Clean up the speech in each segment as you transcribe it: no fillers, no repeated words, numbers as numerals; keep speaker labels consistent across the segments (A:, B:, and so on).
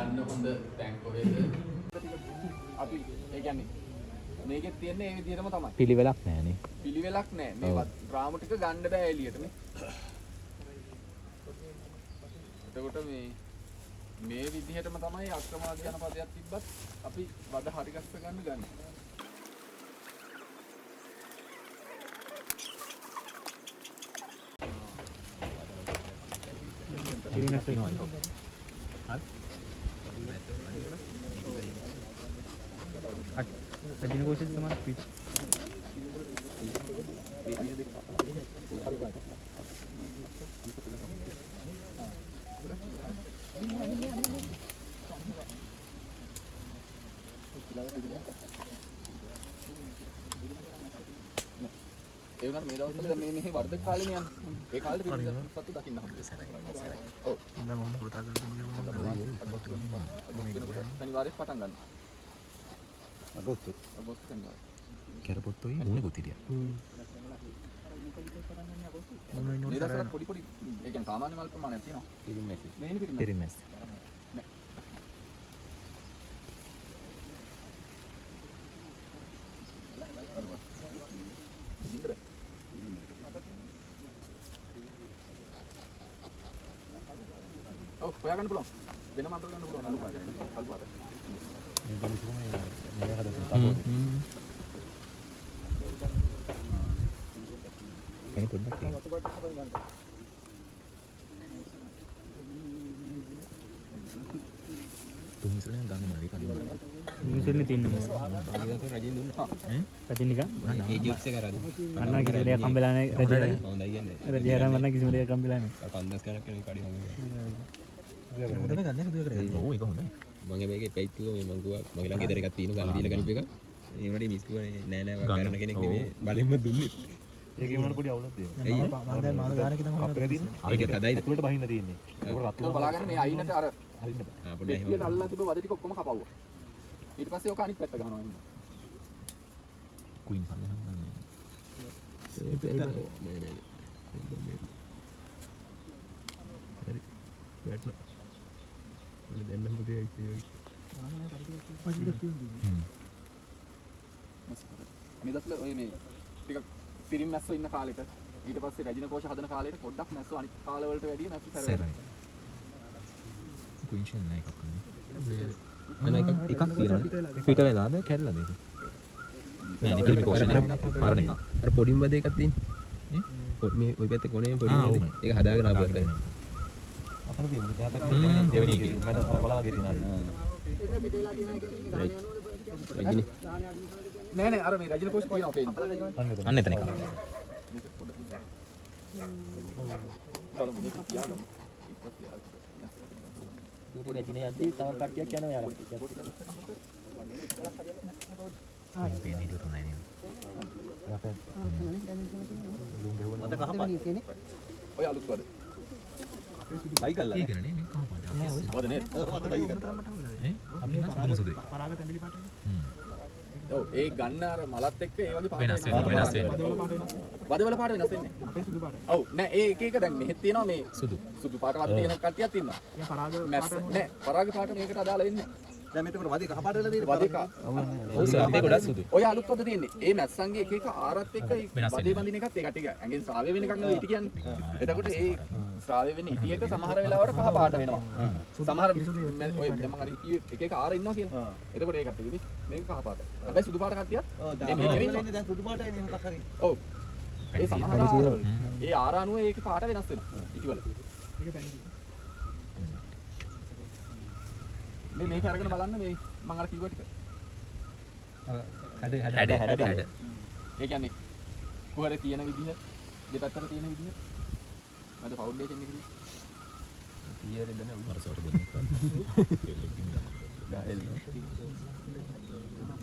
A: යන්න හොඳ තැන් කොහෙද? අපි ඒ කියන්නේ මේකෙත් තියෙන්නේ මේ විදිහටම තමයි.
B: පිළිවෙලක් නැහැනේ.
A: පිළිවෙලක් නැහැ. මේ රාමු ටික ගන්න බෑ එළියට මේ. එතකොට මේ විදිහටම තමයි අක්‍රමාද යන පදයක් තිබ්බත් අපි වඩ හරි ගස්ස ගන්න ගන්න.
B: පිළිවෙලක් වෙනවා. Rajin कोशिश तुम्हारा पीछ
A: ඒ වුණාට මේ දවස්වල මේ මෙහි වර්ධක කාලේනේ යන්නේ. ඒ කාලේ සතු දකින්න හම්බෙන්නේ. ඔව්.
B: ඉන්න මොන පුරතා කරන්නේ
A: අනිවාර්යයෙන් පටන් ගන්න.
C: අගොස්තු
A: කන්නවා.
C: කැරපොත්තෝයි මොනේ ගොතිරිය.
A: මේ දවස්වල පොඩි ඒ කියන්නේ සාමාන්‍ය මල් ප්‍රමාණයක් තියෙනවා.
C: පිරිමැසි.
A: මේනේ
C: පිරිමැසි.
A: ඔව් හොයා ගන්න පුළුවන්. වෙනම අතර ගන්න පුළුවන් අලු පාට. අලු පාට.
C: මේ ගලිසුම මේ හදන්න තපෝද. කෙනෙක් පොඩ්ඩක් තුන්සලෙන් ගන්න මාරි කලින්
B: මිනිස්සුන්නේ තින්නේ
C: ආයෙත් රජින් දුන්නා
B: රජින් නිකන්
C: ඒ ජොක්ස් එක රජින්
B: අන්න කිසි දෙයක් හම්බෙලා නැහැ රජින්
C: හොඳයි යන්නේ
B: රජින් මන්න කිසිම දෙයක් හම්බෙලා නැහැ
C: 50 කණක් කෙනෙක් කඩි හොඳයි හොඳ ගන්න දුව කරේ ඔව් ඒක හොඳයි මම මේකේ පෙයිත්තුව මේ මං ගුවා මගේ ළඟ ගෙදර එකක් තියෙනවා ගන්න දීලා ගනිප් එක ඒ වුණේ මිස් කිව්වා නෑ නෑ කරන කෙනෙක් නෙමෙයි බලෙන්ම දුන්නේ ඒකේ මොන පොඩි අවුලක් තියෙනවා මම දැන් මාන ගාන එක තමයි අපේ තියෙන්නේ ඒක හදයි උඩට බහින්න තියෙන්නේ ඒක රත්තු
A: බලාගන්න මේ අයිනට අර
C: හරින්න බෑ පොඩි
A: එහෙම අල්ලලා තිබ්බ වද ටික ඔක්කොම කපවුවා. ඊට පස්සේ ඔක අනිත් පැත්ත ගන්නවා ඉන්න.
C: ක්වීන් පන්නේ හම්බන්නේ ඒක නෑ හරි වැටෙන මම දෙන්නම් පුතේ ඒක
A: මේ දවස්වල ඔය මේ ටිකක් පිරිම් මැස්සෝ ඉන්න කාලෙට ඊට පස්සේ රැජින කෝෂ හදන කාලෙට පොඩ්ඩක් මැස්සෝ අනිත් කාලවලට වැඩිය මැස්සෝ සැරයි.
C: ක්වීන් නෑ එකක් නේ අන එකක් තියෙනවා පිට වෙලාද කැඩලාද ඒක නෑ නිකල් මේ කෝෂ නෑ පාරණ එක අර පොඩිම බද එකක් තියෙන්නේ නේ මේ ওই පැත්තේ කොනේ පොඩිම ඒක හදාගෙන ආපු එක අපර දෙන්නේ තාත්තට දෙවෙනි එක මට බලලා ගෙතිනා රජිනි
A: නෑ නෑ අර මේ රැජින කෝෂ කියනවා පේන්නේ.
C: අන්න එතන එක
B: දුපුර දිනේ යද්දී තව කට්ටියක් යනවා යාර.
C: පේන්නේ දුර නෑ නේ අපේ
B: මත කහපාට කියන්නේ.
A: ඔය අලුත් වල.
C: බයි කල්ලා ඒක නේ මේ කහපාට
A: වද නේ. වද බයි කරා.
C: අපි මොසුදේ
B: පරාග තැඹිලි පාට.
A: ඔව් ඒ ගන්න අර මලත් එක්ක ඒ වගේ පාට
C: වෙනස් වෙනවා
A: වදවල පාට වෙනස් වෙන්නේ.
B: අපේ සුදු පාට.
A: ඔව් නෑ ඒ එක එක දැන් මෙහෙත් තියෙනවා මේ සුදු පාටවත් තියෙන කට්ටියක් ඉන්නවා.
B: යා පරාග
A: මැස්ස නෑ පරාග පාට මේකට අදාළ වෙන්නේ.
C: දැන් මෙතන වදේ කහ පාට වෙලා තියෙන්නේ
A: වදේක.
C: ඔව් සර් මේ ගොඩක් සුදු
A: ඔය අලුත් වද තියෙන්නේ. ඒ මැස්සන්ගේ එක එක ආරත් එක්ක වදේ බඳින එකත් ඒ කටික ඇඟෙන් සාවේ වෙන එකක් නෙවෙයි ඉටි කියන්නේ. එතකොට ඒ සාවේ වෙන ඉටි එක සමහර වෙලාවට කහ පාට වෙනවා. සමහර ඔය මම හරි එක එක ආර ඉන්නවා කියලා. එතකොට ඒකත් ඉතින් මේක කහ පාට. හැබැයි සුදු පාට කට්ටියක්
C: දැන් සුදු පාටයි නේ මොකක් හරි
A: ඔව්. ඒ සමහර ඒ ආර අනුව ඒක පාට වෙනස් වෙනවා. ඉටිවල.
B: ඒක බැංගි.
A: මේක අරගෙන බලන්න මේ මම අර කිව්ව ටික.
C: හැඩ
A: ඒ කියන්නේ කුහරේ තියෙන විදිහ දෙපැත්තට තියෙන විදිහ මම ෆවුන්ඩේෂන් එක විදිහ ඊයේ දෙන්න වරසවට දෙන්න.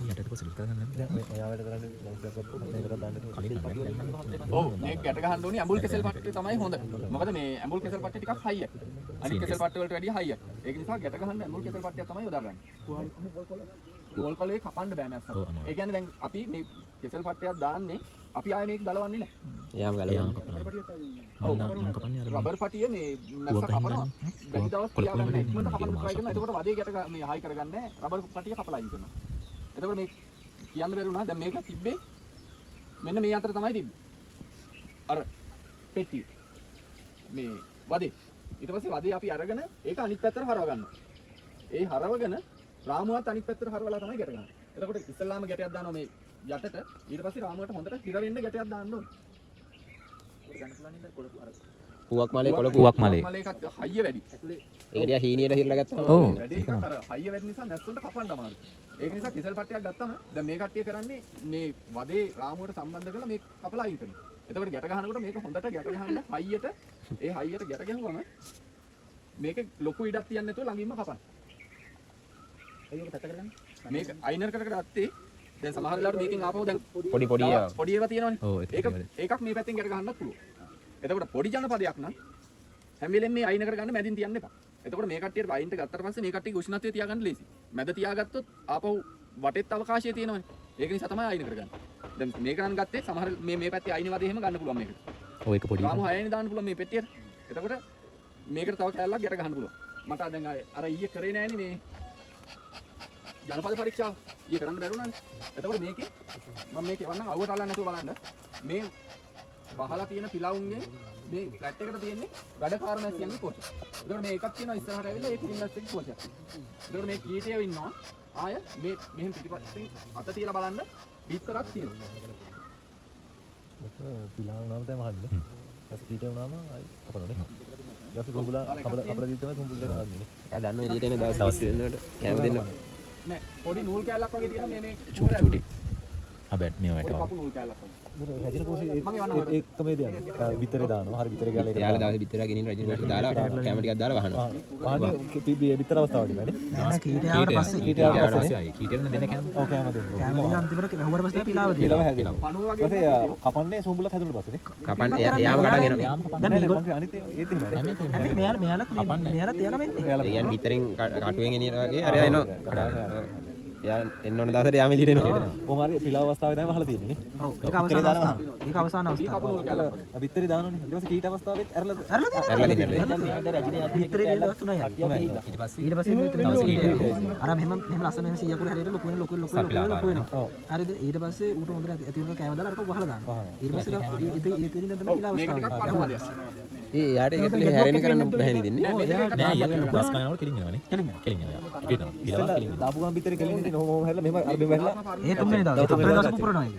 A: යට පස්සේ ලුතා ගන්න
C: දැන් ඔයාලට කරන්නේ ලොක්කක් මේකට දාන්න කලින්
A: ඔව් මේක ගැට ගහන්න ඕනේ ඇඹුල් කෙසෙල් පට්ටේ තමයි හොඳ. මොකද මේ ඇඹුල් කෙසෙල් පට්ටේ ටිකක් හයිය. අනිත් කෙසෙල් පට්ටේ වලට වැඩිය හයිය. ඒක නිසා ගැට ගහන්න ඇඹුල් කෙසෙල් පට්ටියක් තමයි යොදාගන්නේ. ගෝල් කලේ කපන්න බෑ මැස්සට. ඒ කියන්නේ දැන් අපි මේ කෙසල් පට්ටයක් දාන්නේ අපි ආයේ මේක ගලවන්නේ නැහැ.
C: එයාම ගලවන්න.
A: රබර් පටිය මේ මැස්ස කපනවා. බැරි දවස් තියාගන්න ඉක්මනට කපන්න try කරනවා. එතකොට වදේ ගැට මේ හයි කරගන්නේ රබර් පටිය කපලා ඉන්න කරනවා. එතකොට මේ කියන්න බැරි වුණා. දැන් මේක තිබ්බේ මෙන්න මේ අතර තමයි තිබ්බේ. අර පෙට්ටිය. මේ වදේ. ඊට පස්සේ වදේ අපි අරගෙන ඒක අනිත් පැත්තට හරව ගන්නවා. ඒ හරවගෙන රාමුවත් අනිත් පැත්තට හරවලා තමයි ගැට ගන්න. එතකොට ඉස්සල්ලාම ගැටයක් දානවා මේ යටට. ඊට පස්සේ රාමුවට හොඳට හිර වෙන්න ගැටයක් දාන්න ඕනේ.
C: පුවක් මලේ කොළ
A: පුවක් මලේ එකත් හයිය වැඩි.
C: ඒක දිහා හීනියට හිරලා ගත්තාම
A: වැඩි එකක් අර හයිය වැඩි නිසා නැස්සොන්ට කපන්න අමාරුයි. ඒක නිසා කිසල් පට්ටියක් ගත්තම දැන් මේ කට්ටිය කරන්නේ මේ වදේ රාමුවට සම්බන්ධ කරලා මේක කපලා අයින් කරනවා. එතකොට ගැට ගන්නකොට මේක හොඳට ගැට ගහන්න හයියට ඒ හයියට ගැට ගහුවම මේක ලොකු ඉඩක් තියන්නේ නැතුව ළඟින්ම කපන්න. ඒක පැත්ත කරගන්න. මේක අයිනර් කරකට අත්තේ දැන් සමහර වෙලාවට මේකෙන් ආපහු දැන් පොඩි ඒවා තියෙනවනේ. ඒකක් මේ පැත්තෙන් ගැට ගහන්නත් පුළුවන්. එතකොට පොඩි ජනපදයක් නම් හැම වෙලෙම මේ අයින කරගන්න මැදින් තියන්න එපා. එතකොට මේ කට්ටියට අයින්ට ගත්තට පස්සේ මේ කට්ටියගේ උෂ්ණත්වය තියාගන්න ලේසි. මැද තියාගත්තොත් ආපහු වටෙත් අවකාශය තියෙනවනේ. ඒක නිසා තමයි අයින කරගන්නේ. දැන් මේක නම් ගත්තේ සමහර මේ පැත්තේ අයින වදේ එහෙම ගන්න පුළුවන් මේකට. ඔව් ඒක පොඩි. රාමු 6 වෙනි දාන්න පුළුවන් මේ පෙට්ටියට. එතකොට මේකට තව කැලලක් ගැට ගන්න පුළුවන්. මට දැන් අර ඊයේ කරේ නෑනේ මේ ජනපද පරීක්ෂාව. ඊයේ කරන්න බැරුණානේ. එතකොට මේකේ මම මේක වන්න අවුවට අල්ලන්න නැතුව බලන්න. මේ වහලා තියෙන පිලවුන්ගේ මේ ෆ්ලැට් එකට තියෙන්නේ වැඩකාර මැස් කියන්නේ කොච්චර. ඒකට මේ එකක් තියෙනවා ඉස්සරහට ඇවිල්ලා ඒ පිටින් මැස් එක කොච්චර. ඒකට මේ කීටයව ඉන්නවා. ආය මේ මෙහෙම පිටිපස්සෙන් අත තියලා බලන්න බිත්තරක් තියෙනවා.
D: පිලාව නම් තමයි මහන්නේ. ඊට කීටය වුණාම ආයි කපනනේ. ඊට කුඹුලා අපල දීතම කුඹුලා ගන්නනේ.
C: එයා දන්නවා එළියට එන දවස් දෙන්නට කැම දෙන්න.
A: නෑ පොඩි නූල් කැලක් වගේ තියෙන මේ චුටි.
D: බැට් මේ වලට.
A: කපු නූල් කැලක් වගේ.
D: රජින පොසේ ඒක තමයි දෙන්නේ. විතරේ දානවා. හරි විතරේ ගාලා
C: යාලා දවසේ විතර ගෙනින් රජින පොසේ දාලා කැම ටිකක් දාලා වහනවා.
D: වහන්නේ තිබ්බේ විතර අවස්ථාවකදී නේ.
B: නෑ කීටයාට පස්සේ
D: කීටයන දෙන්න කැම. ඔව් කැම දෙන්න.
B: කැම දෙන අන්තිමට ලැහුවට පස්සේ පිලාව දෙනවා.
D: පිලාව හැදෙනවා.
A: පණුව වගේ
D: ඊපස්සේ කපන්නේ සුඹුලත් හැදුණට පස්සේ නේ.
C: කපන්න එයාම කඩන් එනවා.
B: දැන් මේගොල්ලෝ
D: අනිත් ඒත් එහෙමයි.
B: හැබැයි මෙයාලා තියලා වෙන්නේ.
C: ඒ කියන්නේ විතරෙන් කටුවෙන් එනවා වගේ අරයා එනවා. එයා එන්න ඕන දවසට යාම එළියට එනවා.
D: කොහොම හරි පිලාව අවස්ථාවේ තමයි වහලා තියෙන්නේ නේ.
B: ඔව් ඒක අවසාන අවස්ථාව. ඒක අවසාන අවස්ථාව.
D: විතරේ දානෝනේ. ඊට පස්සේ කීට අවස්ථාවෙත් ඇරලා
C: ඇරලා
B: ඊට පස්සේ අර මෙහෙම ලස්සන 100 කුර හැරෙට ලොකු වෙනවා. හරිද? ඊට පස්සේ ඌට හොඳට ඇති වෙන කෑම දාලා අරක වහලා දානවා. ඊට පස්සේ ඒක ඉතින් තමයි පිලාව අවස්ථාව.
C: ඒ යාට ඒක ඇතුලේ හැරෙන්න කරන්න බැහැ දෙන්නේ.
D: නෑ යට බස් කනවල කෙලින් යනවානේ. කෙලින් යනවා. පිටනවා. පිලාව කෙලින්. දාපු ගමන් විතරේ කෙලින් ඉන්නේ කොහොම හැරලා මෙහෙම අර මෙහෙම හැරලා
B: ඒ තුන්වෙනි දවසේ හතරවෙනි දවසේ පුපුරනවා ඒක.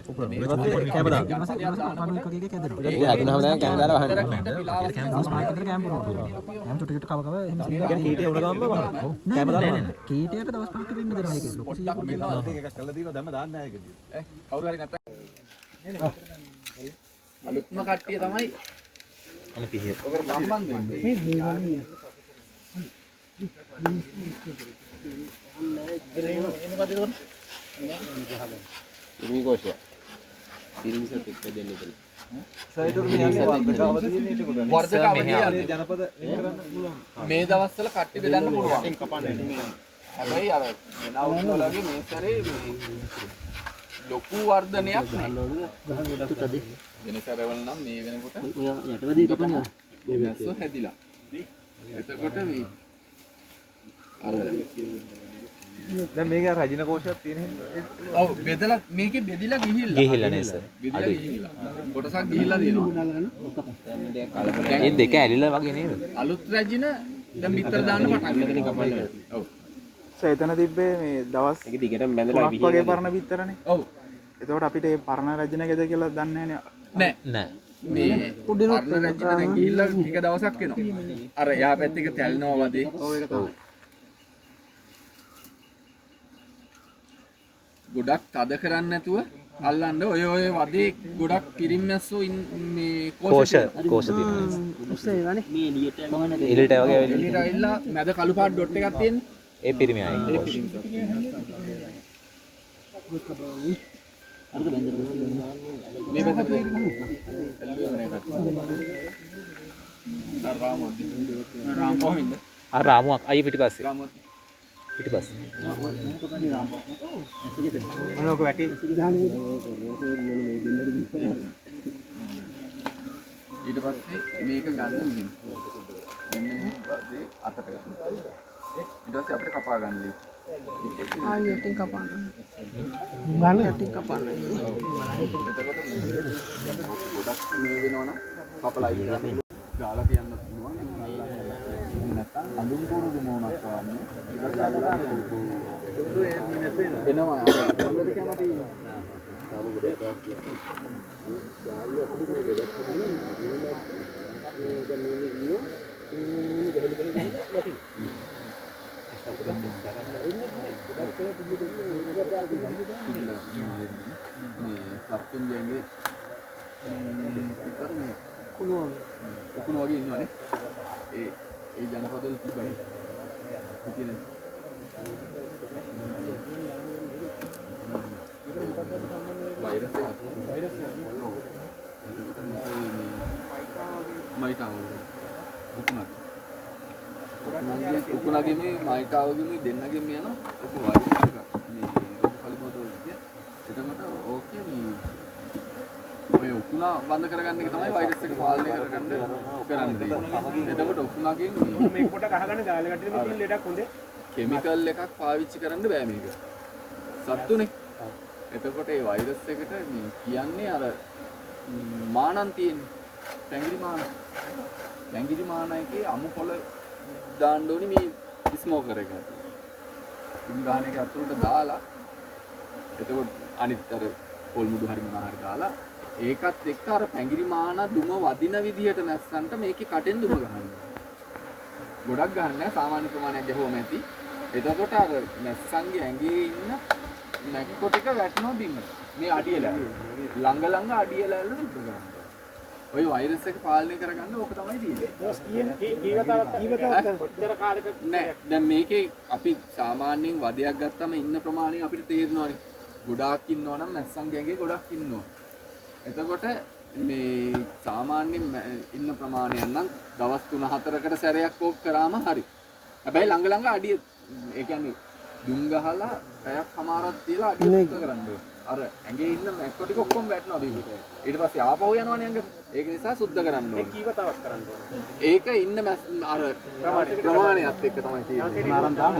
D: කැම දානවා.
B: ඊට පස්සේ පණුව එකක කැදෙනවා.
C: ඒක හදුනහම දැන් කැම දාලා වහනවා.
B: මාකට් කැම් පුරනවා. කැම් චුටි චුටි කව කව එහෙම
D: කියන්නේ කීටේ උණ ගමම වහනවා. කැම දානවා.
B: කීටයට දවස් 5ක් ඉන්න දෙනවා ඒක. ලොකු 100 කුර දෙනවා.
D: එකක් කරලා දීලා දැම්ම දාන්න නැහැ ඒකදී.
A: කවුරු හරි නැත්තම් අලුත්ම කට්ටිය තමයි
C: අනිත් පිහිය.
A: ඔකට සම්බන්ධ වෙන්නේ.
C: ඉරිමි කෝෂය. ඉරිමිසත් එක්ක දෙන්න ඉතින්.
A: වර්ධක අවධිය
D: ජනපද කරන්න පුළුවන්.
A: මේ දවස්වල කට්ටි බෙදන්න පුළුවන්. හැබැයි අර වෙනවුල් වලගේ මේ සැරේ ලොකු වර්ධනයක් නැහැ. වෙන සැරවල නම් මේ වෙනකොට
B: යටවදී කපනවා.
A: මැස්සෝ හැදිලා. එතකොට මේ අර
D: දැන් මේක රජින කෝෂයක් තියෙන හින්දා
A: ඔව් බෙදලා මේකේ බෙදිලා ගිහිල්ලා නේද සර් බෙදලා ගිහිල්ලා කොටසක් ගිහිල්ලා දෙනවා
C: මේ දෙක ඇලිලා වගේ නේද
A: අලුත් රැජින දැන් පිටර දාන්න පටන් ගන්නවා ඔව්
E: එතන තිබ්බේ මේ දවස්
C: ඒක දිගටම බැඳලා
E: තුනක් වගේ පරණ පිටරනේ.
A: ඔව්
E: එතකොට අපිට මේ පරණ රජින ගෙද කියලා දන්නේ නැහැ
A: නෑ මේ පරණ රැජින දැන් ගිහිල්ලා ටික දවසක් වෙනවා අර එහා පැත්තේ තැල්නවා වදේ
E: ඔව් ඒක තමයි.
A: ගොඩක් තද කරන්නේ නැතුව අල්ලන්න ඔය වදේ ගොඩක් පිරිමැස්සෝ මේ කෝෂ
C: තියෙනවා
B: උස්සේ වනේ මේ එළියට ගමන
C: එළියට වගේ
A: එළියට ඇවිල්ලා මැද කළු පාට ඩොට් එකක් තියෙන්නේ
C: ඒ පිරිමි අය
A: මේ පැත්තට රාම කොහෙන්ද
C: රාමුවක් අයිය පිටිපස්සේ
A: රාම
E: මොනක වැටි
A: ඊට පස්සේ මේක ගන්න මෙහෙම. මෙන්න පස්සේ අතට ගන්න. ඊට පස්සේ අපිට කපා ගන්න ලී.
F: යටින් කපන්න. යටින් කපන්න.
A: එතකොට ගොඩක් මේ වෙනවනම් කපලා ඉන්න. ගාලා තියන්න පුළුවන්. නැත්නම් අඳුන් පොරුදු මොනක් කරන්නේ. එනවා. අරකට කැමති. සත්තුන්ගේ උකුණු වගේ ඉන්නවනේ. ඒ ජනපදවල තිබ්බනේ. ඉතින් වෛරස් එකක්. මයිකාව. උකුණගේ මේ මයිකාවගේ මේ දෙන්නගේ මේ යන ඔක වෛරස් එකක්. මේ කලිමතෝ විදිය. එතකොට ඕකේ මේ ඔය උකුණා බඳ කරගන්න එක තමයි වෛරස් එක පාලනය කරගන්න කරන්නේ. එතකොට උකුණගෙන්
E: මේ කොට ගහගන්න ගාලේ කටේ තියෙන ලෙඩක් හොඳේ
A: කෙමිකල් එකක් පාවිච්චි කරන්න බෑ මේක. සත්තුනේ. එතකොට ඒ වෛරස් එකට මේ කියන්නේ අර මානන් තියෙන්නේ. පැංගිරි මාන. පැංගිරි මාන එකේ අමු පොළ දාන්න ඕනේ මේ ස්මෝකර් එක. ඉන් ගාන එක අතුරට දාලා එතකොට අනිත් අර පොල් මුඩු හරි මොනවා හරි දාලා ඒකත් එක්ක අර පැංගිරි මාන දුම වදින විදිහට නැස්සන්ට මේකේ කටෙන් දුම ගහන්න. ගොඩක් ගන්න නෑ සාමාන්‍ය ප්‍රමාණයක් ගැහුවම ඇති. එතකොට අර නැස්සන්ගේ ඇඟේ ඉන්න නැක්කො ටික වැටෙනවා බිමට. මේ අඩියලැල. ළඟ අඩියලැල දුක ගන්න. ඔය වෛරස් එක පාලනය කරගන්න ඕක තමයි තියෙන්නේ.
E: කොච්චර කාලෙක
A: නෑ දැන් මේකේ අපි සාමාන්‍යයෙන් වදයක් ගත්තම ඉන්න ප්‍රමාණය අපිට තේරෙනවානේ. ගොඩාක් ඉන්නවා නම් නැස්සන්ගේ ඇඟේ ගොඩක් ඉන්නවා. එතකොට මේ සාමාන්‍යයෙන් ඉන්න ප්‍රමාණයක් නම් දවස් 3-4කට සැරයක් ඕක කරාම හරි. හැබැයි ළඟ අඩිය ඒ කියන්නේ දුම් ගහලා පැයක් සමාරක් තියලා අඩිය සුද්ධ කරන්න ඕනේ. අර ඇඟේ ඉන්න මැක්කො ටික ඔක්කොම වැටෙනවා බිමට. ඊට පස්සේ ආපහු යනවනේ ඇඟ. ඒක නිසා සුද්ධ කරන්න ඕනේ.
E: කීව තවත් කරන්න ඕනේ.
A: ඒක ඉන්න අර ප්‍රමාණයත් එක්ක තමයි තියෙන්නේ. ආරම් දාන්න.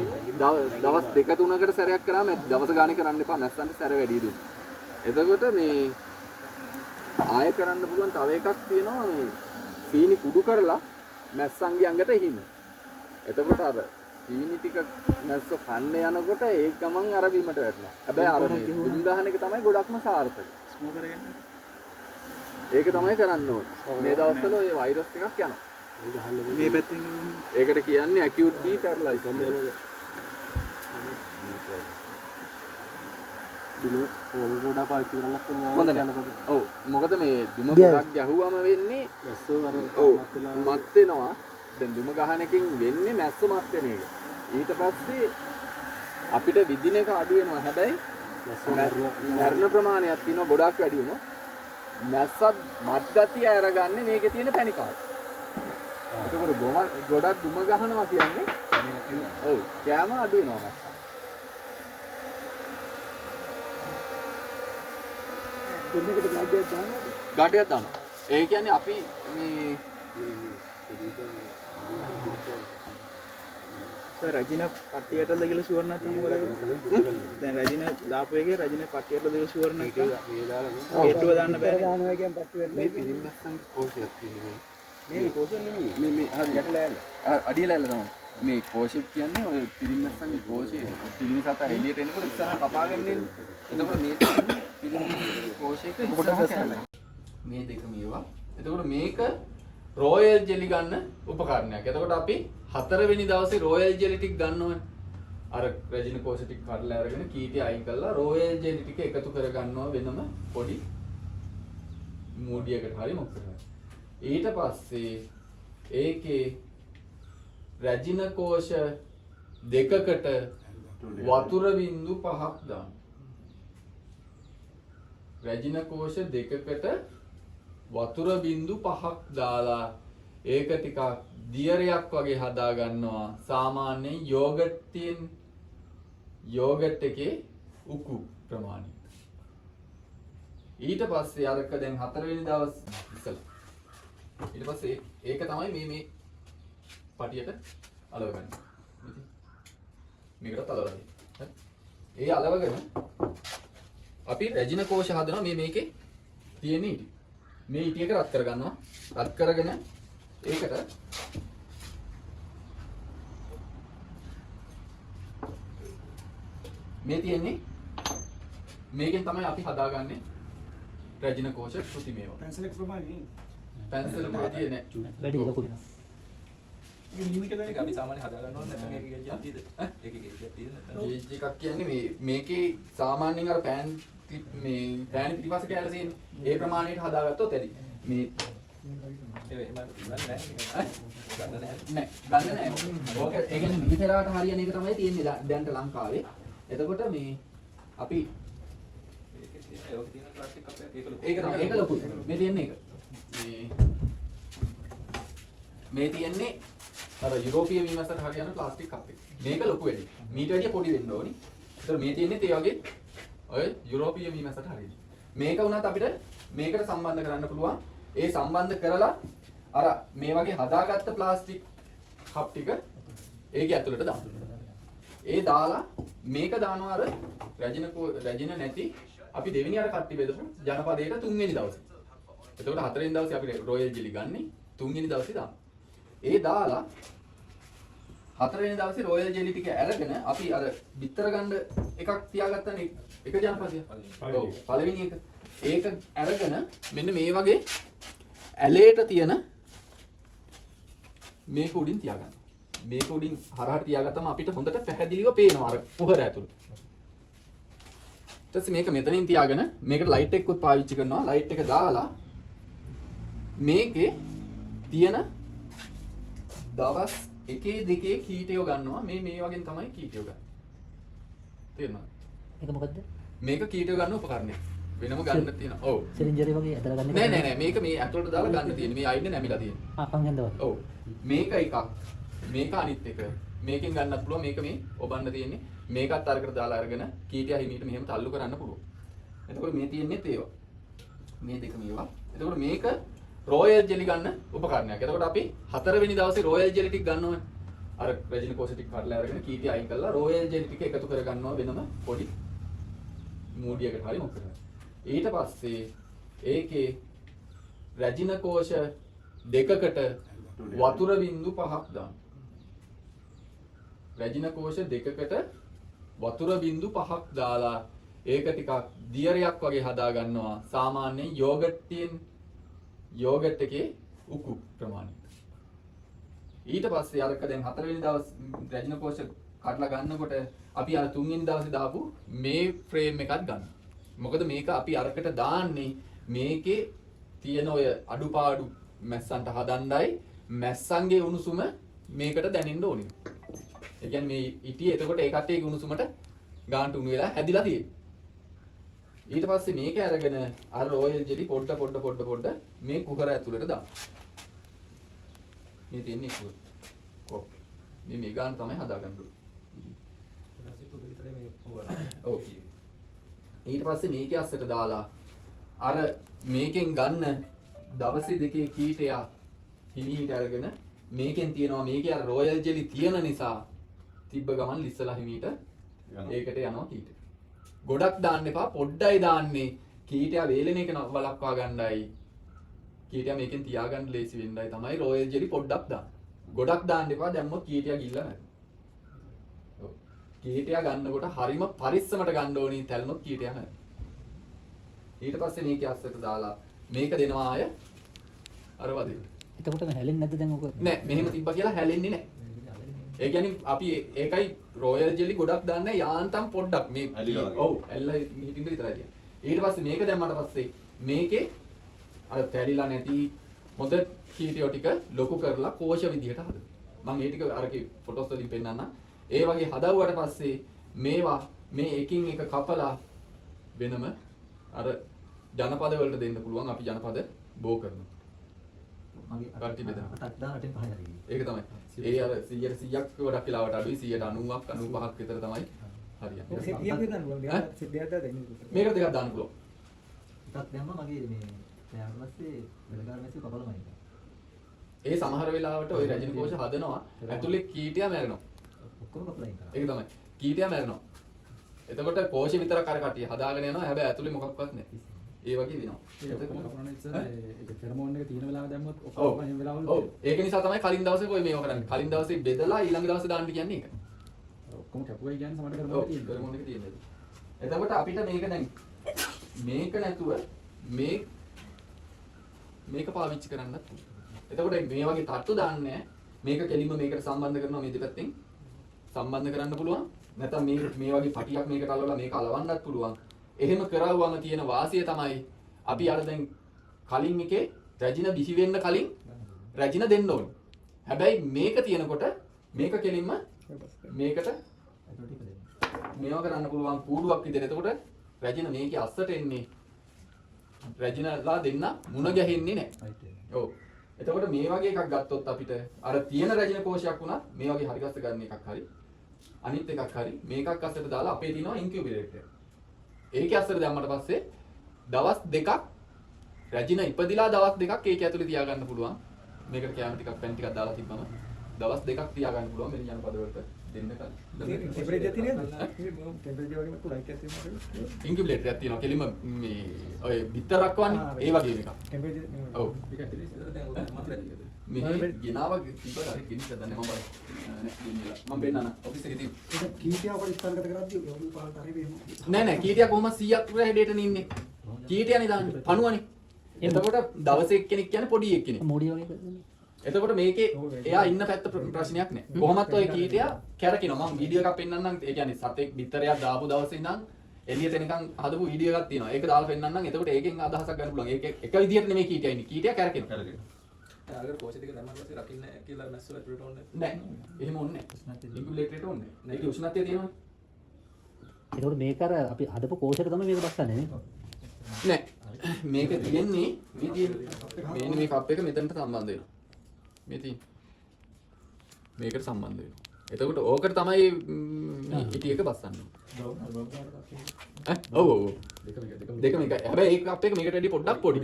A: දවස් 2-3කට සැරයක් කරාම දවස් ගානේ කරන්න එපා. නැස්සන්ට සැර වැඩි දුන්න. එතකොට මේ ආයෙ කරන්න පුළුවන් තව එකක් තියෙනවා මේ සීනි කුඩු කරලා මැස්සන්ගේ අඟට එහිම. එතකොට අර සීනි ටික මැස්ස කන්න යනකොට ඒ ගමන් අර බීමට වැටෙනවා. හැබැයි අර මේ දුම් ගහන එක තමයි ගොඩක්ම සාර්ථක.
E: ස්මෝකර් එකෙන්
A: ඒක තමයි කරන්න ඕනේ. මේ දවස්වල ඔය වෛරස් ටිකක් යනවා.
E: මේ පැත්තෙන්
A: ඒකට කියන්නේ acute bee paralysis. හොඳ නෑ. ඔව් මොකද මේ දුම ගොඩක් ගැහුවම වෙන්නේ ඔව් මත් වෙනවා. දැන් දුම ගහන එකෙන් වෙන්නේ මැස්ස මත් වෙන එක. ඊට පස්සේ අපිට විදින එක අඩු වෙනවා. හැබැයි මරණ ප්‍රමාණයක් තියෙනවා ගොඩක් වැඩි වෙනවා. මැස්සත් මත් ගතිය අරගන්නේ මේකේ තියෙන පැණිකාව. ඒකවල ගොඩක් දුම ගහනවා කියන්නේ ඔව් කෑම අඩු වෙනවා මැස්ස. ගඩියක් දානවා. ඒ කියන්නේ අපි මේ
E: රජින පට්ටියටද කියලා ෂුවර් නැති මොකද? දැන් රජින දාපු එකේ රජින පට්ටියටද කියලා ෂුවර් නැති. ඒටුව දාන්න බෑ. දානවා කියන්නේ පට්ටි වෙන්නේ.
A: මේ පිළිමස්සන් කෝෂයක් තියෙනවා.
E: මේ කෝෂෙ නෙමෙයි.
A: මේ හරි යටලෑල්ල. අඩියලෑල්ල තමයි. මේ කෝෂෙක් කියන්නේ ඔය පිළිමස්සන්ගේ කෝෂේ පිළිමසත එළියට එනකොට ඉස්සරහ කපාගෙන ඉන්නේ. එතකොට මේ පිළිමස්සන්ගේ කෝෂයක ඉස්සරහ මේ දෙක මේවා. එතකොට මේක රොයල් ජෙලි ගන්න උපකරණයක්. එතකොට අපි 4 වෙනි දවසේ රොයල් ජෙලි ටික ගන්න ඕනේ. අර රෙජින කෝෂ ටික කඩලා අරගෙන කීටි අයින් කරලා රොයල් ජෙලි ටික එකතු කර ගන්නවා වෙනම පොඩි මූඩියකට හරි මොකද. ඊට පස්සේ ඒකේ රෙජින කෝෂ දෙකකට වතුර බින්දු 5ක් දාන්න. රෙජින කෝෂ දෙකකට වතුර බින්දු 5ක් දාලා ඒක ටිකක් දියරයක් වගේ හදා ගන්නවා. සාමාන්‍යයෙන් යෝගට් තියෙන යෝගට් එකේ උකු ප්‍රමාණය. ඊට පස්සේ අරක දැන් 4 වෙනි දවස් ඉස්සලා. ඊට පස්සේ ඒක තමයි මේ පටියට අලවගන්නේ. මේකට අලවගන්නේ. ඒ අලවගෙන අපි රැජින කෝෂ හදනවා මේකේ තියෙන ඉටි. මේ ඉටි එක රත් කරගන්නවා. රත් කරගෙන ඒකට මේ තියෙන්නේ මේකෙන් තමයි අපි හදාගන්නේ රැජින කෝෂ කෘතිමේව.
E: පැන්සලෙක් ප්‍රමාණය
A: පැන්සල් එකේ නෑ.
B: වැඩි ලොකුද?
C: ඒක අපි සාමාන්‍ය හදා ගන්න ඕනේ නැත්නම් ඒකේ ගේජ් තියෙද? ඒකේ ගේජ් තියෙද නැත්නම්
A: ගේජ් එකක් කියන්නේ මේකේ සාමාන්‍යයෙන් අර පෑන් මේ පෑන් පිටිපස්ස කැලේ තියෙන ඒ ප්‍රමාණයට හදාගත්තොත් ඇති. මේ
C: ඒක එමන් ගන්න නැහැ.
A: ගන්න නෑ. ඕක ඒ කියන්නේ මිලිටරාට හරියන එක තමයි තියෙන්නේ දැන්ට ලංකාවේ. එතකොට මේ අපි
C: ඒක තියෙන ප්ලාස්ටික් කප්
A: ඒක ලොකුයි. මේ තියෙන්නේ ඒක. මේ තියෙන්නේ අර යුරෝපීය මීමැස්සට හරියන ප්ලාස්ටික් කප් එක. මේක ලොකු වෙන්නේ. මීට වැඩිය පොඩි වෙන්න ඕනි. ඒතර මේ තියෙන්නේ ඒ වගේ ඔය යුරෝපීය මීමැස්සට හරියන. මේක වුණත් අපිට මේකට සම්බන්ධ කරන්න පුළුවන්. ඒ සම්බන්ධ කරලා අර මේ වගේ හදාගත්ත ප්ලාස්ටික් කප් ටික ඒකේ ඇතුළට දාන්න. ඒ දාලා මේක දානවා අර රැජින නැති අපි දෙවෙනි අර කට්ටි බෙදපු ජනපදයට 3 වෙනි දවසේ. එතකොට 4 වෙනි දවසේ අපි රොයල් ජෙලි ගන්නේ 3 වෙනි දවසේ දාන්න. ඒ දාලා 4 වෙනි දවසේ රොයල් ජෙලි ටික අරගෙන අපි අර බිත්තර ගන්න එකක් තියාගත්තනේ එක ජනපදයක්. ඔව් පළවෙනි එක. ඒක අරගෙන මෙන්න මේ වගේ ඇලේට තියෙන මේක උඩින් තියාගන්න. මේක උඩින් හරහට තියාගත්තම අපිට හොඳට පැහැදිලිව පේනවා අර පොහොර ඇතුළේ. ඊට පස්සේ මේක මෙතනින් තියාගෙන මේකට ලයිට් එකකුත් පාවිච්චි කරනවා. ලයිට් එක දාලා මේකේ තියෙන දවස් 1 2 කීටයෝ ගන්නවා. මේ වගේ තමයි කීටයෝ ගන්න. තේරුණාද?
B: ඒක මොකද්ද?
A: මේක කීටයෝ ගන්න උපකරණයක්. වෙනම ගන්න තියෙනවා. ඔව්.
B: සිලින්ඩරේ වගේ ඇදලා ගන්න.
A: නෑ මේක මේ ඇතුළට දාලා ගන්න තියෙන්නේ. මේ අයිනේ නැමිලා තියෙන්නේ.
B: පංගෙන්ද වගේ.
A: ඔව්. මේක එකක්. මේක අනිත් එක. මේකෙන් ගන්නත් පුළුවන්. මේක මේ ඔබන්න තියෙන්නේ. මේකත් අරකට දාලා අරගෙන කීටියා හිමීට මෙහෙම තල්ලු කරන්න පුළුවන්. එතකොට මේ තියෙන්නේ ඒවා. මේ දෙක මේවා. එතකොට මේක රොයල් ජෙලි ගන්න උපකරණයක්. එතකොට අපි 4 වෙනි දවසේ රොයල් ජෙලි ටික ගන්න ඕනේ. අර රෙජින කෝෂ ටික කඩලා අරගෙන කීටියා අයින් කරලා රොයල් ජෙලි ටික එකතු කර ගන්නවා වෙනම පොඩි මූඩියකට හරි මොකද. ඊට පස්සේ ඒකේ රැජින කෝෂ දෙකකට වතුර බින්දු 5ක් දාන්න. රැජින කෝෂ දෙකකට වතුර බින්දු 5ක් දාලා ඒක ටිකක් දියරයක් වගේ හදා ගන්නවා. සාමාන්‍යයෙන් යෝගට් එකේ උකු ප්‍රමාණය. ඊට පස්සේ අරක දැන් 4 වෙනි දවස් රැජින කෝෂ කඩලා ගන්නකොට අපි අර 3 වෙනි දවසේ දාපු මේ ෆ්‍රේම් එකක් ගන්න. මොකද මේක අපි අරකට දාන්නේ මේකේ තියෙන ඔය අඩුපාඩු මැස්සන්ට හදන්නයි මැස්සන්ගේ උණුසුම මේකට දැනෙන්න ඕනේ. ඒ කියන්නේ මේ ඉටිය එතකොට ඒ කට්ටියගේ උණුසුමට ගාන්ට උණු වෙලා හැදිලා තියෙන්නේ. ඊට පස්සේ මේක අරගෙන අර රොයල් ජෙලි පොඩ මේ කුහර ඇතුළට දාන්න. මේ තියෙන්නේ කුහර. කො. මේ ගාන තමයි හදාගන්න ඕනේ. ඔව්. ඊට පස්සේ මේකේ අස්සට දාලා අර මේකෙන් ගන්න දවසේ දෙකේ කීටයා හිමීට අරගෙන මේකෙන් තියනවා මේකේ අර රොයල් ජෙලි තියෙන නිසා තිබ්බ ගමන් ලිස්සලා හිමීට ඒකට යනවා කීට. ගොඩක් දාන්න එපා පොඩ්ඩයි දාන්නේ කීටයා වේලෙන එක වළක්වා ගන්නයි. කීටයා මේකෙන් තියාගන්න ලේසි වෙන්නයි තමයි රොයල් ජෙලි පොඩ්ඩක් දාන්න. ගොඩක් දාන්න එපා දැම්මොත් කීටයා ගිල්ලා නැහැ. ඔව්. කීටයා ගන්නකොට හරිම පරිස්සමට ගන්න ඕනේ තැල්නොත් කීටයා නැහැ. ඊට පස්සේ මේකේ අස්සට දාලා මේක දෙනවා ආය අර වදින.
B: එතකොට හැලෙන්නේ නැද්ද දැන් ඔක?
A: නෑ මෙහෙම තිබ්බා කියලා හැලෙන්නේ නෑ. ඒ කියන්නේ අපි ඒකයි රොයල් ජෙලි ගොඩක් දාන්නේ යාන්තම් පොඩ්ඩක් මේ ඔව් ඇල්ල හිටින්න විතරයි කියන්නේ. ඊට පස්සේ මේක දැම්මට පස්සේ මේකේ අර පැරිලා නැති හොඳ කීටියෝ ටික ලොකු කරලා කෝෂ විදිහට හදනවා. මම ඒ ටික අරකේ ෆොටෝස් වලින් පෙන්නන්නම්. ඒ වගේ හදවුවට පස්සේ මේවා මේ එකින් එක කපලා වෙනම අර ජනපද වලට දෙන්න පුළුවන්. අපි ජනපද බෝ කරනවා. මගේ කට්ටි බෙදනවා.
B: 8ට 5 හරි.
A: ඒක තමයි. ඒ අර 100ක් ගොඩක් වෙලාවට අඩුයි 90ක් 95ක් විතර තමයි හරියට.
B: සෙට් එකක් දාන්න පුළුවන්. සෙට් එකක් දාන්න.
A: මේකට දෙකක් දාන්න පුළුවන්.
B: එකක් දැම්ම මගේ මේ ඊට පස්සේ වෙලකාර මැස්සු කපලමයි.
A: ඒ සමහර වෙලාවට ওই රැජින කෝෂ හදනවා ඇතුලේ කීටියා මැරෙනවා.
B: ඔක්කොම කපලා ඉන්නවා.
A: ඒක තමයි. කීටියා මැරෙනවා. එතකොට කෝෂ විතරක් අර කටිය හදාගෙන යනවා. හැබැයි ඇතුලේ මොකක්වත් නැහැ. ඒ වගේ වෙනවා. ඔව්. ඒක නිසා තමයි කලින් දවසේ කොයි මේව කරන්නේ. කලින් දවසේ බෙදලා ඊළඟ දවසේ දාන්න කියන්නේ ඒක. ඔක්කොම කැපුවයි කියන්නේ සමහර කරමෝන එක තියෙනවා. එතකොට අපිට මේක දැන් මේක නැතුව මේක පාවිච්චි කරන්නත් පුළුවන්. එතකොට මේ වගේ තට්ටු දාන්නේ මේක කෙලින්ම මේකට සම්බන්ධ කරනවා මේ දෙපැත්තෙන් සම්බන්ධ කරන්න පුළුවන්. නැත්නම් මේ වගේ පටියක් මේකට අල්ලලා මේක අලවන්නත් පුළුවන්. එහෙම කරවුවම තියෙන වාසිය තමයි අපි අර දැන් කලින් එකේ රැජින බිහි වෙන්න කලින් රැජින දෙන්න ඕනේ. හැබැයි මේක තියෙනකොට මේක කෙලින්ම මේකට මේවා කරන්න පුළුවන් කූඩුවක් විදිහට. එතකොට රැජින මේකේ අස්සට එන්නේ රැජිනලා දෙන්න මුණ ගැහෙන්නේ නැහැ. ඔව්. එතකොට මේ වගේ එකක් ගත්තොත් අපිට අර තියෙන රැජින කෝෂයක් වුණත් මේ වගේ හරි ගස්ස ගන්න එකක් හරි අනිත් එකක් හරි මේකක් අස්සට දාලා අපේ තියෙනවා ඉන්කියුබේටර් එක. ඒකේ අස්සට දැම්මට පස්සේ දවස් දෙකක් රැජින ඉපදිලා දවස් දෙකක් ඒක ඇතුලේ තියාගන්න පුළුවන්. මේකට කැම ටිකක් පැන් ටිකක් දාලා තිබ්බම දවස් දෙකක් තියාගන්න පුළුවන් මෙන්න යන පදවලට දෙන්න කලින්.
B: ටෙම්පරේචර් තියෙනවද? ටෙම්පරේචර් වගේම කුලයික් එකක් තියෙනවා.
A: ඉන්කියුබේටර් එකක් තියෙනවා. කෙලින්ම මේ ඔය බිත්තරක් වන්නේ ඒ වගේ එකක්.
B: ටෙම්පරේචර්
A: ඔව්. මේ ගෙනාව තිබ්බට හරි කිනිස් හදන්නේ මම බලන්න. මම බෙන්නන ඔෆිස් එකේ තියෙන.
B: ඒක කීටියා වල ස්ථානගත කරද්දී ඔය පාලට හරි වෙනවා.
A: නෑ කීටියා කොහොමද 100ක් හැඩයටනේ ඉන්නේ. කීටියානේ දාන්නේ. පණුවනේ. එතකොට දවසේ එක්කෙනෙක් කියන්නේ පොඩි එක්කෙනෙක්.
B: මොඩිය වගේ කරන්නේ.
A: එතකොට මේකේ එයා ඉන්න පැත්ත ප්‍රශ්නයක් නෑ. කොහොමත් ඔය කීටියා කැරකිනවා. මම වීඩියෝ එකක් පෙන්නන්නම්. ඒ කියන්නේ සතෙක් බිත්තරයක් දාපු දවසේ ඉඳන් එළියට එනකන් හදපු වීඩියෝ එකක් තියෙනවා. ඒක දාලා පෙන්නන්නම්. එතකොට ඒකෙන් අදහසක් ගන්න පුළුවන්. ඒක එක විදියට නෙමෙයි කීටියා ඉන්නේ. කීටියා කැරකිනවා.
C: අර කෝෂ ටික දැම්මම පස්සේ රකින්න කියලා මැස්සෝ ඇතුළට ඕනේ
A: නෑ. එහෙම ඕනේ නෑ. ඉන්කියුබේටරේට ඕනේ නෑ. ඒකේ උෂ්ණත්වය තියෙනවනේ.
B: ඒකෝට මේක අර අපි හදපු කෝෂයට තමයි මේක බස්සන්නේ නේ.
A: නෑ. මේක තියෙන්නේ මේ තියෙන මේ කප් එක මෙතනට සම්බන්ධ වෙනවා. මේ තියෙන මේකට සම්බන්ධ වෙනවා. එතකොට ඕකට තමයි මේ ඉටි එක බස්සන්නේ. ඔව් ඔව්. දෙකම එකයි. හැබැයි ඒ කප් එක මේකට වැඩි පොඩ්ඩක් පොඩි.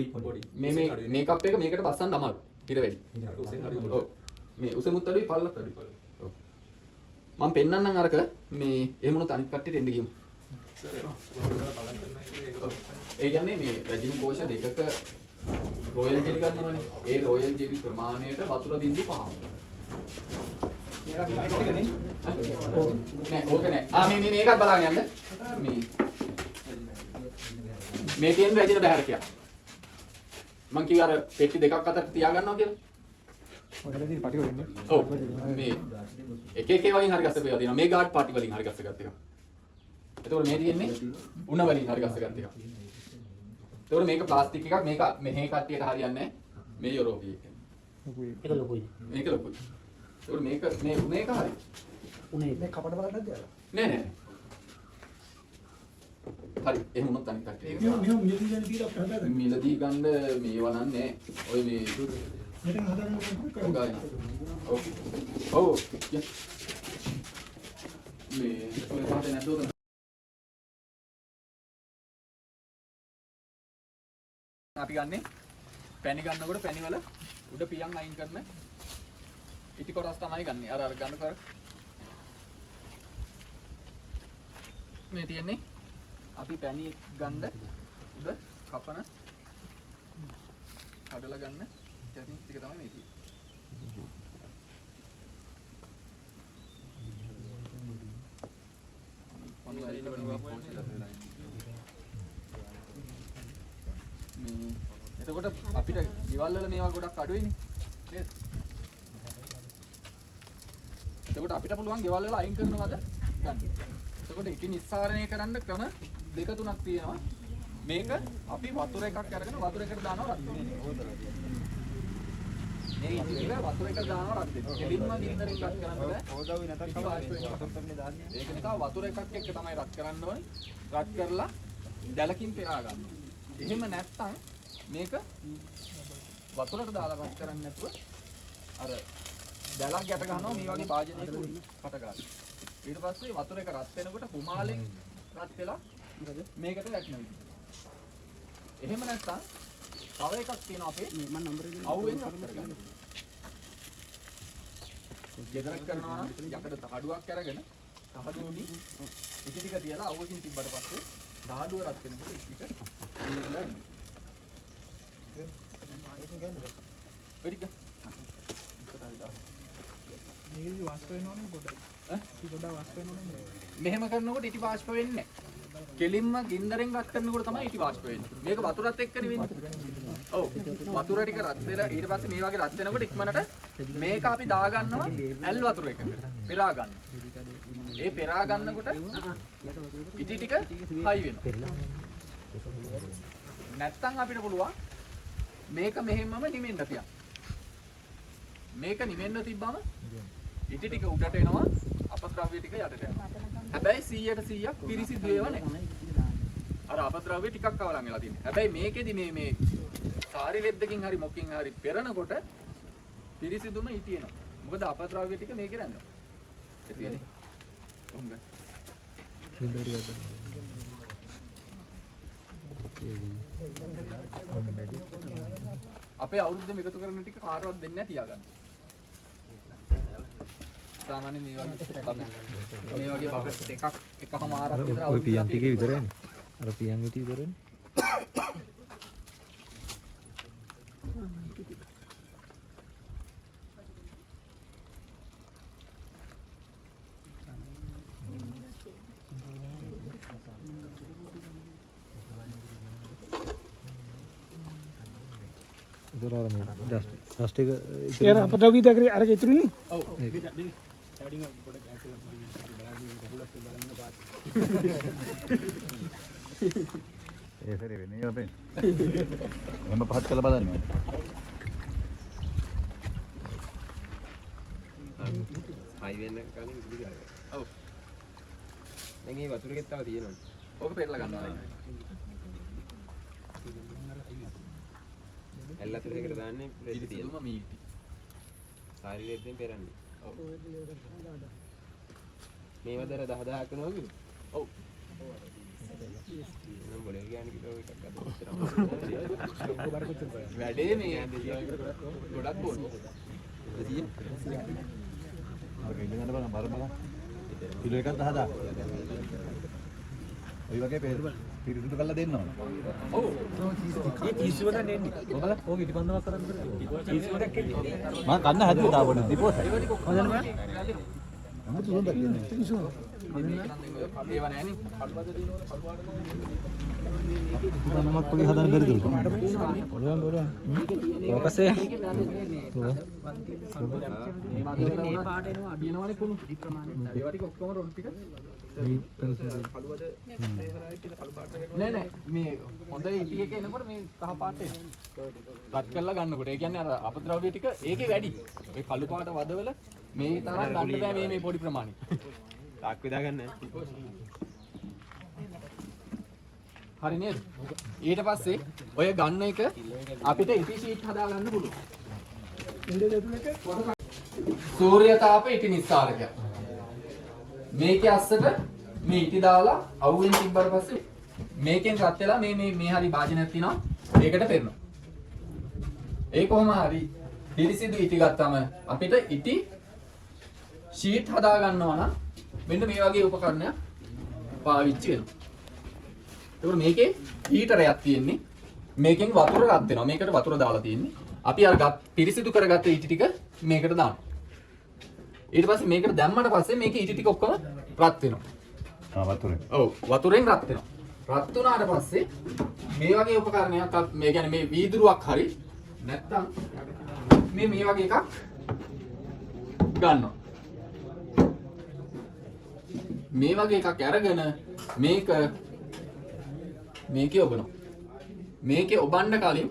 A: මේ කප් එක මේකට බස්සන්න අමාරුයි. ඊට වැඩි. ඔව්. මේ උසමුත් අඩුයි පල්ලත් අඩුයි. ඔව්. මම පෙන්නන්නම් අරක මේ එහෙම වුණොත් අනිත් කට්ටියට එන්න ගියමු. ඒ කියන්නේ මේ රැජින කෝෂ දෙකක රොයල් ජෙලි ගන්නවනේ. ඒ රොයල් ජෙලි ප්‍රමාණයට වතුර බින්දු 5. නෑ ඕක නෑ. මේ මේකත් බලාගෙන යන්න. මේ තියෙන රැජින බහැර කියලා. මං කිව්වා අර පෙට්ටි දෙකක් අතර තියාගන්නවා කියලා.
B: ඔයගොල්ලෝ පාටි වලින්
A: ඔව් මේ එක එක වලින් හරි ගස්ස පෙවා තියෙනවා. මේ ගාඩ් පාටි වලින් හරි ගස්ස ගත්ත එක. එතකොට මේ තියෙන්නේ උණ වලින් හරි ගස්ස ගත්ත එක. එතකොට මේක ප්ලාස්ටික් එකක්. මේක මෙහෙ කට්ටියට හරියන්නේ නැහැ. මේ යුරෝපී එක.
B: ඒක ලොකුයි.
A: මේක ලොකුයි. එතකොට මේක මේ මේක හරි.
B: උනේ මේ කපට බලන්නද යාලා?
A: නෑ නෑ. හරි එහෙම වුණොත් අනිත් කට්ටිය.
B: මෙහෙම මිලදී ගන්න දීලා අපිට හදාගන්න.
A: මිලදී ගන්න මේව නන්නේ. ඔය මේ
B: මෙතන හදාගන්න
A: ඔව්. ඔව්. මේ ඔය පාට නැතුව අපි ගන්නේ පැණි ගන්නකොට පැණි වල උඩ පියන් අයින් කරන ඉටි කොටස් තමයි ගන්නෙ. අර ගන්න කර මේ තියෙන්නේ අපි පැණි ගන්න උඩ කපන කඩලා ගන්න ටික තමයි මේ තියෙන්නේ. එතකොට අපිට ගෙවල් වල මේවා ගොඩක් අඩුයිනේ නේද? එතකොට අපිට පුළුවන් ගෙවල් වල අයින් කරනවද ගන්න. එතකොට ඉටි නිස්සාරණය කරන්න ක්‍රම දෙක තුනක් තියෙනවා. මේක අපි වතුර එකක් අරගෙන වතුර එකට දානවා රත් වෙනවා. මේ ඉටි ටික වතුර එකට දානවා රත් වෙනවා. කෙලින්ම ගින්නරින් රත් කරන්න බෑ. ඕදාවි නැතත් කවදාවත් දාන්නේ. ඒක නිසා වතුර එකක් එක්ක තමයි රත් කරන්න ඕනේ. රත් කරලා දැලකින් පෙරා ගන්නවා. එහෙම නැත්නම් මේක වතුරට දාලා රත් කරන්නේ නැතුව අර දැලක් ගැට ගන්නවා මේ වගේ භාජනයක කට ගන්න. ඊට පස්සේ වතුර එක රත් වෙනකොට කුමාලෙන් රත් වෙලා මේකට වැටෙනවා විදිහ. එහෙම නැත්නම් තව එකක් තියෙනවා අපේ මම නම්බර් එක අවුෙන් රත් කරගන්න. ගෙදරක් කරනවා නම් යකඩ තහඩුවක් අරගෙන තහඩුවකින් ඉටි ටික තියලා අවුවකින් තිබ්බට පස්සේ තහඩුව රත් වෙනකොට ඉටි ටික ඉන්නලා ඉන්න. වෙරික.
E: මේකේ වාෂ්ප වෙනවනේ පොඩ්ඩක්. පොඩ්ඩක් වාෂ්ප වෙනවනේ.
A: මෙහෙම කරනකොට ඉටි වාෂ්ප වෙන්නේ නැහැ. කෙලින්ම ගින්දරෙන් රත් කරනකොට තමයි ඉටි වාෂ්ප වෙන්නේ. මේක වතුරත් එක්කනේ වෙන්නේ. ඔව්. වතුර ටික රත් වෙලා ඊට පස්සේ මේ වගේ රත් වෙනකොට ඉක්මනට මේක අපි දා ගන්නවා ඇල් වතුර එකකට. පෙරා ගන්න. ඒ පෙරා ගන්නකොට ඉටි ටික හයි වෙනවා. නැත්තම් අපිට පුළුවන් මේක මෙහෙමම නිමෙන්න තියන්න. මේක නිමෙන්න තිබ්බම ඉටි ටික උඩට එනවා අපද්‍රව්‍ය ටික යටට යනවා. හැබැයි 100% පිරිසිදු ඒවා නැහැ. අර අපද්‍රව්‍ය ටිකක් අවලං වෙලා තියෙනවා. හැබැයි මේකෙදි මේ සාරි රෙද්දකින් හරි මොකකින් හරි පෙරනකොට පිරිසිදුම ඉටි එනවා. මොකද අපද්‍රව්‍ය ටික මේකේ රැඳෙනවා. ඒ කියන්නේ කොහොමද? අපේ අවුරුද්දෙම එකතු කරන ටික කාටවත් දෙන්නේ නැහැ තියාගන්න. සාමාන්‍යයෙන් මේ වගේ බකට් එකකම ආරක් විතර
D: ඔය පියන් ටිකේ විතරනේ. අර පියන් විතර විතරනේ. ජස්ට් එක
E: ඒක අපද්‍රව්‍ය ටික අර ඉතුරුනේ.
A: ඔව්.
G: ඒ සරේ වෙන්නේ අපේ. මම පහත් කළ බලන්න.
C: හයි වෙන්න කලින් ඉතිරි කරගන්න.
A: ඔව්.
C: දැන් මේ වතුර එකක් තව තියෙනවා.
A: ඕක පෙරලා ගන්නවා.
C: ඇල්ලතර එකට දාන්නේ රෙදි තියෙනවා.
A: පිරිසිදුම මීටි.
C: සාරි රෙද්දෙන් පෙරන්නේ.
A: ඔව්.
C: මේවදර 10000ක් කරනවා කිව්ව.
A: ඔව්.
C: නම් බොලේ ගියානේ කිලෝ එකක් අද.
A: වැඩේ මේ ගොඩක් බොන.
G: අර ඉන්න ගන්න බලන්න බර බලන්න. කිලෝ එකක් 10000. ඔය වගේ පිරිසිදු කරලා දෙන්න ඕන.
A: ඔව්.
B: මේ කිසිම දෙයක් නෙන්නේ. ඔබලා ඕක ඉටිපන්දමක් කරන්න බෑ. කිසිම දෙයක් එන්නේ.
G: මම කන්න හැදුවා තාවන දීපෝසයි.
B: හොඳට බෑ.
G: මම තුනක් දෙන්නේ.
A: ඒවා නෑනේ. කල්පද දිනවල කල්පාඩ
G: නමක් වගේ හදන්න බැරිද?
B: බලන්න බලන්න. ඕකසේ.
A: මේ පාට එනවා අඩියනවනේ කුණු. ඒවා ටික ඔක්කොම රොල් ටික කළුවද නෑ නෑ මේ හොඳ ඉටි එක එනකොට මේ කහ පාට එනවා. රත් කරලා ගන්නකොට ඒ කියන්නේ අර අපද්‍රව්‍ය ටික ඒකේ වැඩි. ඒ කළු පාට වදවල මේ තරම් ගන්න බෑ මේ පොඩි ප්‍රමාණය.
C: තාක් විදා ගන්න.
A: හරි නේද? ඊට පස්සේ ඔය ගන්න එක අපිට ඉටි ෂීට් හදා ගන්න පුළුවන්. සූර්ය තාප ඉටි නිස්සාරකයක්. මේකේ අස්සට මේ ඉටි දාලා අවුවෙන් තිබ්බට පස්සේ මේකෙන් රත් වෙලා මේ හරි භාජනයක් තියෙනවා. ඒකට පෙරනවා. ඒ කොහොම හරි පිරිසිදු ඉටි ගත්තම අපිට ඉටි ෂීට් හදා ගන්නවා නම් මෙන්න මේ වගේ උපකරණයක් පාවිච්චි වෙනවා. ඒකට මේකේ හීටරයක් තියෙන්නේ. මේකෙන් වතුර රත් වෙනවා. මේකට වතුර දාලා තියෙන්නේ. අපි අර පිරිසිදු කරගත්ත ඉටි ටික මේකට දානවා. ඊට පස්සේ මේකට දැම්මට පස්සේ මේකේ ඉටි ටික ඔක්කොම රත් වෙනවා.
G: වතුරේ.
A: ඔව් වතුරෙන් රත් වෙනවා. රත් වුණාට පස්සේ මේ වගේ උපකරණයක් මේ කියන්නේ මේ වීදුරුවක් හරි නැත්තම් මේ වගේ එකක් ගන්නවා. මේ වගේ එකක් අරගෙන මේකේ ඔබනවා. මේකේ ඔබන්න කලින්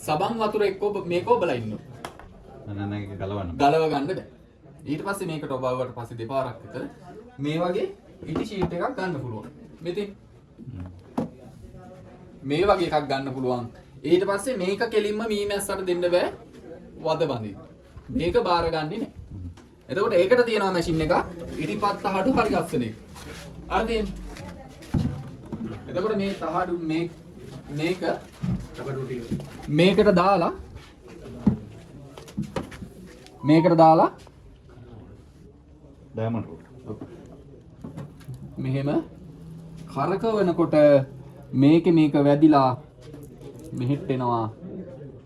A: සබන් වතුර එක්ක මේක ඔබලා ඉන්නවා.
G: නෑ ගලවන්න.
A: ගලව ගන්න බෑ. ඊට පස්සේ මේකට ඔබවුවට පස්සේ දෙපාරක් විතර මේ වගේ ඉටි ෂීට් එකක් ගන්න පුළුවන්. මෙතෙන් මේ වගේ එකක් ගන්න පුළුවන්. ඊට පස්සේ මේක කෙලින්ම මීමැස්සට දෙන්න බෑ වද බඳින්න. මේක බාර ගන්නේ නෑ. එතකොට ඒකට තියෙනවා මැෂින් එක ඉරිපත් තහඩු හරි ගස්සන එක. හරිද? එතකොට මේ තහඩු මේකට දාලා
G: ඩයමන්ඩ් රූට්.
A: මෙහෙම කරකවනකොට මේක වැදිලා මෙහෙට එනවා.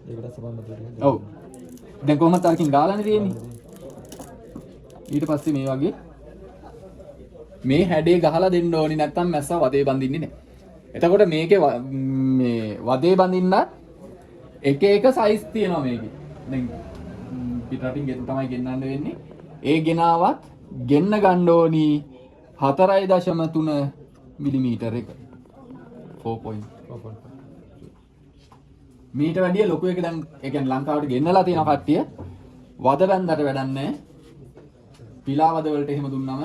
B: ඒකට සම්බන්ධ දෙයක්.
A: ඔව්. දැන් කොහොමද අරකින් ගාලානේ තියෙන්නේ? ඊට පස්සේ මේ වගේ මේ හැඩේ ගහලා දෙන්න ඕනි නැත්නම් මැස්ස වදේ බඳින්නේ නැහැ. එතකොට මේකේ මේ වදේ බඳින්න එක සයිස් තියෙනවා මේකේ. දැන් පිටරටින් තමයි ගෙන්නන්න වෙන්නේ. ඒ ගෙනාවත් ගෙන්න ගන්න ඕනි 4.3 මිලිමීටර එක. 4.4 මීට වැඩිය ලොකු එක දැන් ඒ කියන්නේ ලංකාවට ගෙන්නලා තියෙන කට්ටිය වද බැන්දට වැඩක් නැහැ. පිලා වද වලට එහෙම දුන්නම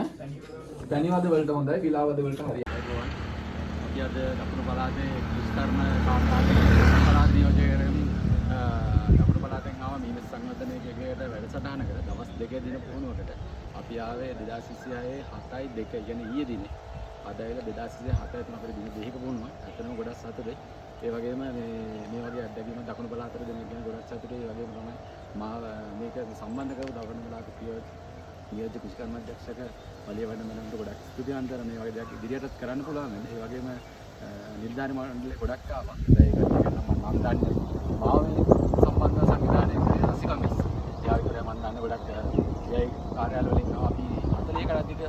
A: පැණි වද වලට හොඳයි පිලා වද වලට හරියයි.
H: අපි අද දකුණු පළාතේ විස්තරණ කාර්යාලයේ පළාත් නියෝජකවරුන් දකුණු පළාතෙන් ආව මීමස් සංවර්ධනයේකට වැඩසටහනකට දවස් 2 දින පුහුණුවකට අපි ආවේ 2026 7/2 කියන්නේ ඊයේ දිනේ. අද ඇවිල්ලා 2027 තුන අපේ දින දෙකක පුහුණුව. ඇත්තටම ගොඩක් සතුටුයි. ඒ වගේම මේ වගේ අත්දැකීම දකුණු පළාතට දෙන එක ගැන ගොඩක් සතුටුයි. ඒ වගේම තමයි මා මේක සම්බන්ධ කරපු දකුණු පළාතේ නියෝජ්‍ය කෘෂිකර්ම අධ්‍යක්ෂක වලිය වැඩ මනන්ට ගොඩක් ස්තුතිවන්තර මේ වගේ දෙයක් ඉදිරියටත් කරන්න පුළුවන්. ඒ වගේම නිලධාරි මණ්ඩලේ ගොඩක් ආවා. ඒකට මම දන්නේ මාව මේ සම්බන්ධ සංවිධානයේ රසිකමිස්. යාවිතර මම දන්නේ ගොඩක් ඒ කාර්යාල වලින් අපි 40කට අධික